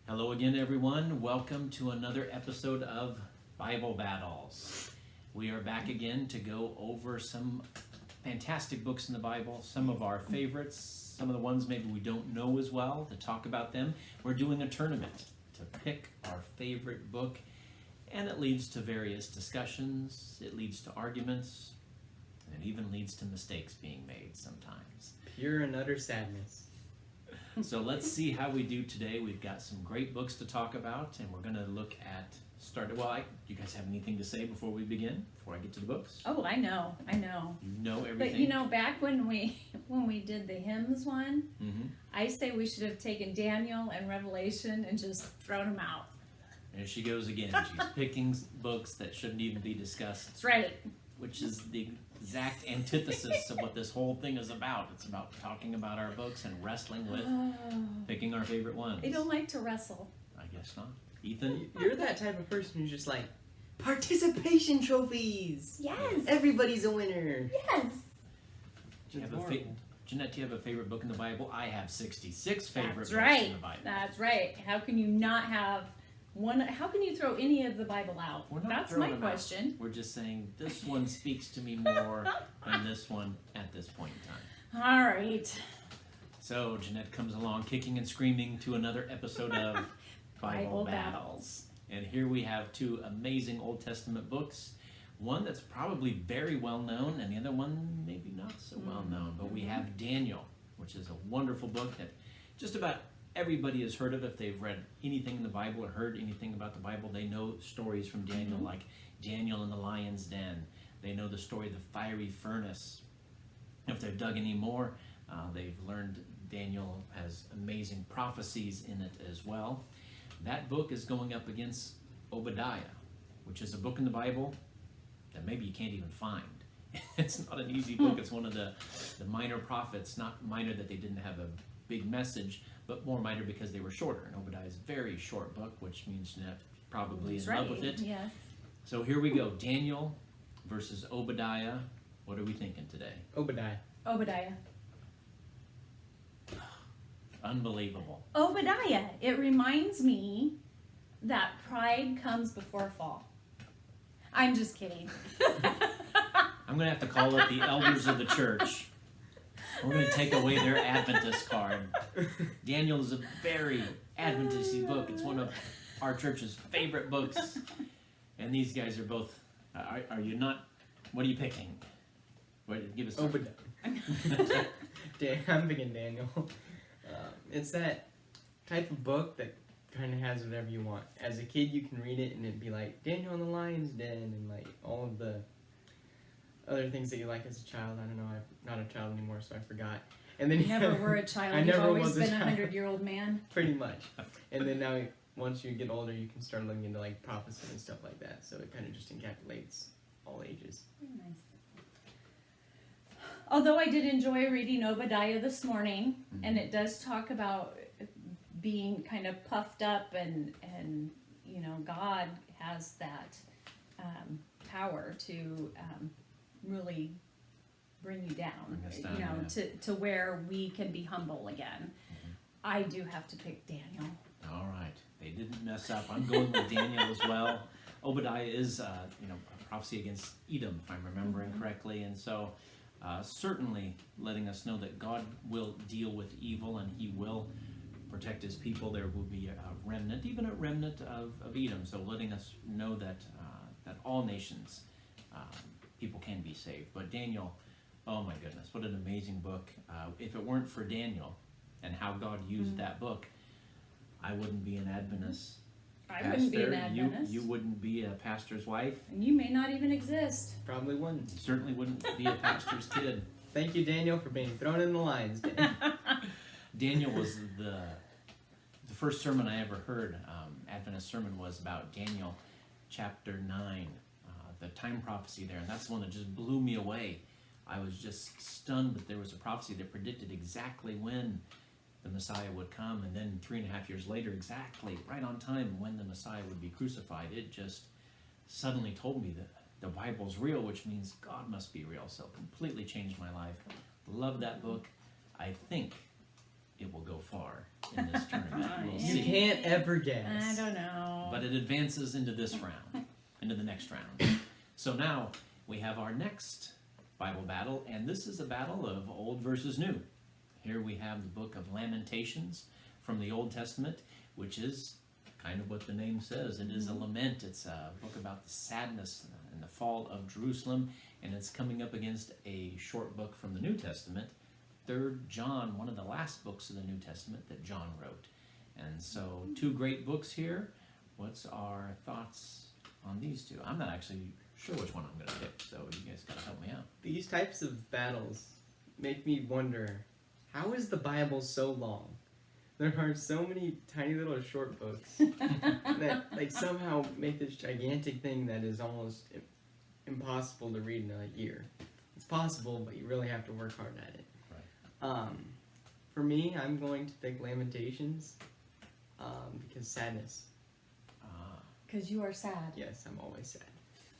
Hello again, everyone. Welcome to another episode of Bible Battles. We are back again to go over some fantastic books in the Bible, some of our favorites, some of the ones maybe we don't know as well, to talk about them. We're doing a tournament to pick our favorite book, and it leads to various discussions, it leads to arguments, and it even leads to mistakes being made sometimes. Pure and utter sadness. So let's see how we do today. We've got some great books to talk about, and we're going to look at do you guys have anything to say before we begin? Before I get to the books? Oh, I know. You know everything. But back when we did the hymns one, I say we should have taken Daniel and Revelation and just thrown them out. There she goes again. She's picking books that shouldn't even be discussed. That's right. Which is the exact antithesis of what this whole thing is about. It's about talking about our books and wrestling with picking our favorite ones. I don't like to wrestle. I guess not. Ethan? You're that type of person who's just like, participation trophies! Yes! Everybody's a winner! Yes! Jeanette, do you have a favorite book in the Bible? I have 66 favorite books in the Bible. That's right. How can you not have one? How can you throw any of the Bible out? That's my question. We're just saying this one speaks to me more than this one at this point in time. All right. So Jeanette comes along kicking and screaming to another episode of Bible Battles. And here we have two amazing Old Testament books. One that's probably very well known, and the other one maybe not so well known. But we have Daniel, which is a wonderful book that just about everybody has heard of. If they've read anything in the Bible or heard anything about the Bible, they know stories from Daniel, like Daniel in the lion's den. They know the story of the fiery furnace. If they've dug any more, they've learned Daniel has amazing prophecies in it as well. That book is going up against Obadiah, which is a book in the Bible that maybe you can't even find. It's not an easy book. It's one of the minor prophets, not minor that they didn't have a big message, but more minor because they were shorter. And Obadiah is a very short book, which means Jeanette probably in love with it. Yes. So here we go. Daniel versus Obadiah. What are we thinking today? Obadiah. Unbelievable. Obadiah. It reminds me that pride comes before fall. I'm just kidding. I'm going to have to call up the elders of the church. We're going to take away their Adventist card. Daniel is a very Adventist book. It's one of our church's favorite books. And these guys are both, are you not, what are you picking? Give us Obadiah. I'm picking Daniel. It's that type of book that kind of has whatever you want. As a kid, you can read it and it'd be like Daniel in the lion's den and like all of the other things that you like as a child. I don't know. I'm not a child anymore, so I forgot. And then you never were a child. You've always been a 100-year-old man. Pretty much. And then now, once you get older, you can start looking into like prophecy and stuff like that. So it kind of just encapsulates all ages. Nice. Although I did enjoy reading Obadiah this morning, and it does talk about being kind of puffed up, and God has that power to really bring you down, to where we can be humble again. I do have to pick Daniel. All right, they didn't mess up. I'm going with Daniel as well. Obadiah is a prophecy against Edom, if I'm remembering correctly, and so certainly letting us know that God will deal with evil and He will protect His people. There will be a remnant, even a remnant of Edom. So letting us know that all nations, people can be saved. But Daniel, oh my goodness, what an amazing book. If it weren't for Daniel and how God used that book, I wouldn't be an Adventist. I wouldn't be an Adventist. You wouldn't be a pastor's wife. And you may not even exist. Probably wouldn't. You certainly wouldn't be a pastor's kid. Thank you, Daniel, for being thrown in the lion's den. Daniel was the first sermon I ever heard, Adventist sermon, was about Daniel chapter 9, the time prophecy there. And that's the one that just blew me away. I was just stunned that there was a prophecy that predicted exactly when the Messiah would come, and then 3.5 years later, exactly right on time when the Messiah would be crucified. It just suddenly told me that the Bible's real, which means God must be real. So it completely changed my life. Love that book. I think it will go far in this tournament. We'll You see. can't ever guess. I don't know. But it advances into this round, into the next round. So now we have our next Bible battle, and this is a battle of old versus new. Here we have the book of Lamentations from the Old Testament, which is kind of what the name says. It is a lament. It's a book about the sadness and the fall of Jerusalem, and it's coming up against a short book from the New Testament, 3rd John, one of the last books of the New Testament that John wrote. And so, two great books here. What's our thoughts on these two? I'm not actually sure which one I'm going to pick, so you guys got to help me out. These types of battles make me wonder, how is the Bible so long? There are so many tiny little short books that like somehow make this gigantic thing that is almost impossible to read in a year. It's possible, but you really have to work hard at it. Right. For me, I'm going to pick Lamentations because sadness. Because you are sad. Yes, I'm always sad.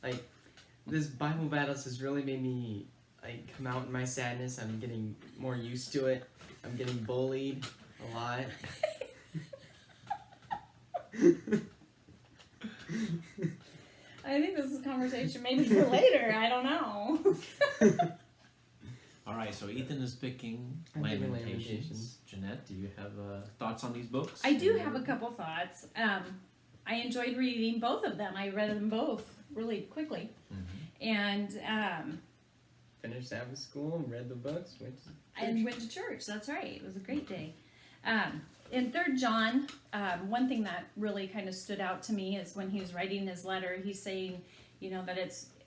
Like, this Bible battles has really made me like come out in my sadness. I'm getting more used to it. I'm getting bullied a lot. I think this is a conversation maybe for later. I don't know. All right, so Ethan is picking I'm picking Lamentations. Lamentations. Jeanette, do you have thoughts on these books? I do have a couple thoughts. I enjoyed reading both of them. I read them both really quickly. Mm-hmm. And Finished Sabbath school and read the books. went to church. That's right. It was a great day. In 3rd John, one thing that really kind of stood out to me is when he was writing his letter, he's saying, that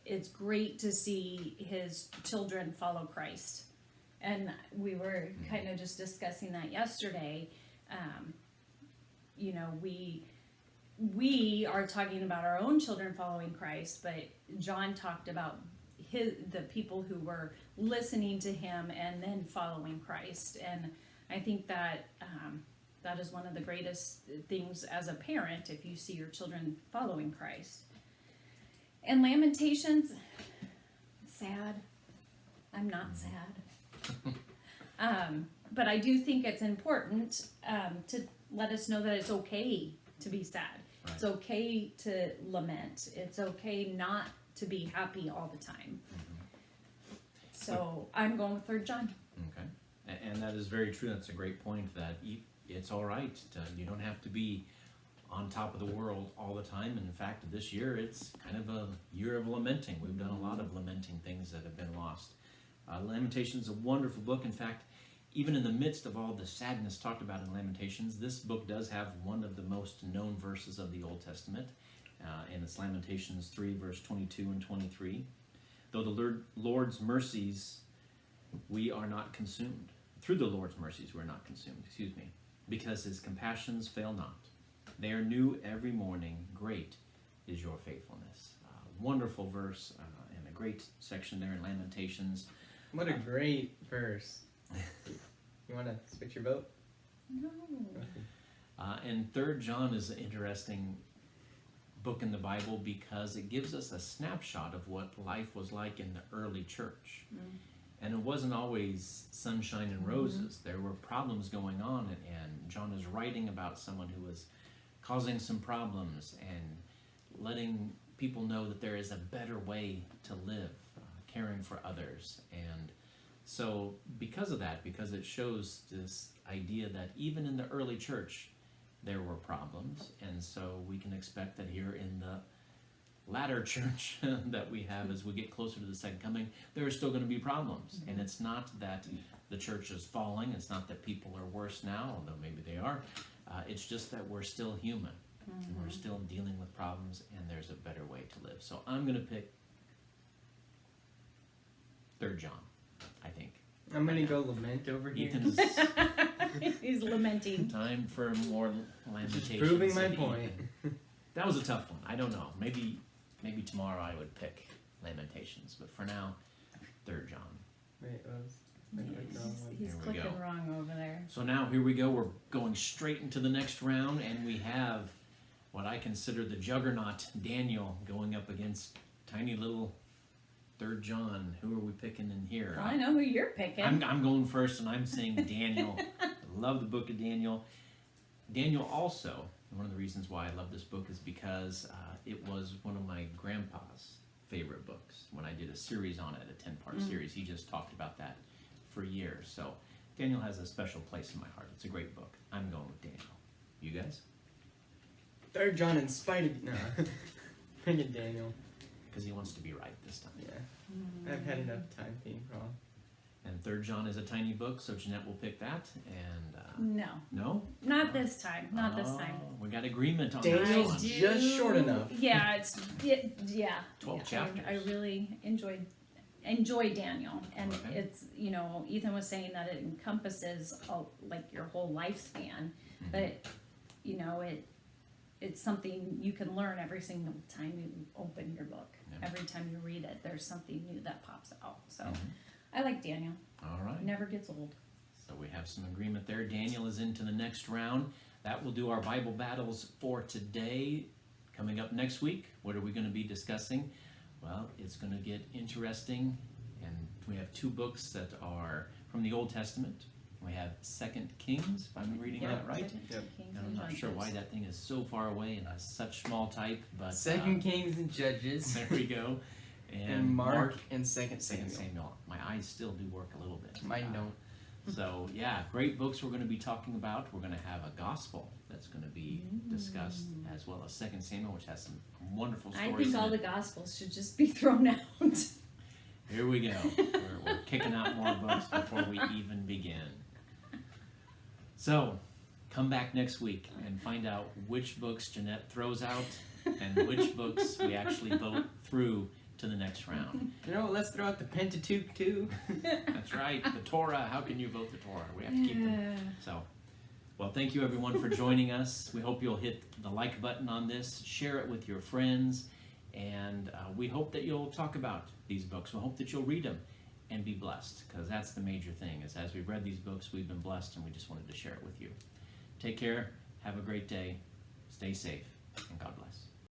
it's great to see his children follow Christ. And we were kind of just discussing that yesterday. We are talking about our own children following Christ, but John talked about the people who were listening to him and then following Christ. And I think that that is one of the greatest things as a parent, if you see your children following Christ. And Lamentations, sad. I'm not sad. But I do think it's important to let us know that it's okay to be sad. Right. It's okay to lament. It's okay not to be happy all the time. Mm-hmm. So I'm going with 3rd John. Okay. And that is very true. That's a great point, that it's all right. You don't have to be on top of the world all the time. And in fact, this year, it's kind of a year of lamenting. We've done a lot of lamenting things that have been lost. Lamentations is a wonderful book. In fact, even in the midst of all the sadness talked about in Lamentations, this book does have one of the most known verses of the Old Testament, and it's Lamentations 3, verse 22 and 23. Though the Lord's mercies, we are not consumed. Through the Lord's mercies, we're not consumed, because his compassions fail not. They are new every morning. Great is your faithfulness. Wonderful verse, and a great section there in Lamentations. What a great verse. You want to switch your vote? No. And 3rd John is an interesting book in the Bible because it gives us a snapshot of what life was like in the early church. And it wasn't always sunshine and roses. There were problems going on, and John is writing about someone who was causing some problems and letting people know that there is a better way to live, caring for others. And so because of that, because it shows this idea that even in the early church, there were problems. And so we can expect that here in the latter church that we have as we get closer to the second coming, there are still going to be problems. And it's not that the church is falling. It's not that people are worse now, although maybe they are. It's just that we're still human. And we're still dealing with problems, and there's a better way to live. So I'm going to pick 3rd John, I think. I'm going to go lament over here. Ethan is He's lamenting. time for more Lamentations. Just proving my of point. Ethan. That was a tough one. I don't know. Maybe tomorrow I would pick Lamentations, but for now, 3rd John. Wait, He's Here we clicking go. wrong over there. So now here we go. We're going straight into the next round, and we have what I consider the juggernaut, Daniel, going up against tiny little 3rd John. Who are we picking in here? Well, I know who you're picking. I'm going first, and I'm saying Daniel, love the book of Daniel. Daniel also, one of the reasons why I love this book is because it was one of my grandpa's favorite books. When I did a series on it, a 10-part series, he just talked about that for years. So Daniel has a special place in my heart. It's a great book. I'm going with Daniel. You guys? 3rd John in spite of... No. Pick it, Daniel. Because he wants to be right this time. Yeah. I've had enough time being wrong. And 3rd John is a tiny book, so Jeanette will pick that. And No, no? not this time. Not this time. We got agreement on Daniel's this one. just short enough. Yeah, yeah. 12 yeah, chapters. I really enjoy Daniel, and Okay. it's, you know, Ethan was saying that it encompasses like your whole lifespan, but you know it's something you can learn every single time you open your book. Yeah. Every time you read it, there's something new that pops out. So I like Daniel. All right. Never gets old. So we have some agreement there. Daniel is into the next round. That will do our Bible battles for today. Coming up next week, what are we going to be discussing? Well, it's going to get interesting. And we have 2 books that are from the Old Testament. We have 2 Kings, if I'm reading that right. Yep. And I'm not sure why that thing is so far away and has such small type, but 2nd Kings and Judges. there we go. And Mark and 2nd Samuel. Samuel. My eyes still do work a little bit. Mine don't. So yeah, great books we're going to be talking about. We're going to have a gospel that's going to be discussed, as well as 2 Samuel, which has some wonderful stories. I think in all it. the gospels should just be thrown out. Here we go. We're kicking out more books before we even begin. So, come back next week and find out which books Jeanette throws out and which books we actually vote through to the next round. You know, let's throw out the Pentateuch too. That's right, the Torah. How can you vote the Torah? We have to keep them. So, well, thank you everyone for joining us. We hope you'll hit the like button on this, share it with your friends, and we hope that you'll talk about these books. We hope that you'll read them and be blessed, because that's the major thing, is as we've read these books, we've been blessed, and we just wanted to share it with you. Take care, have a great day, stay safe, and God bless.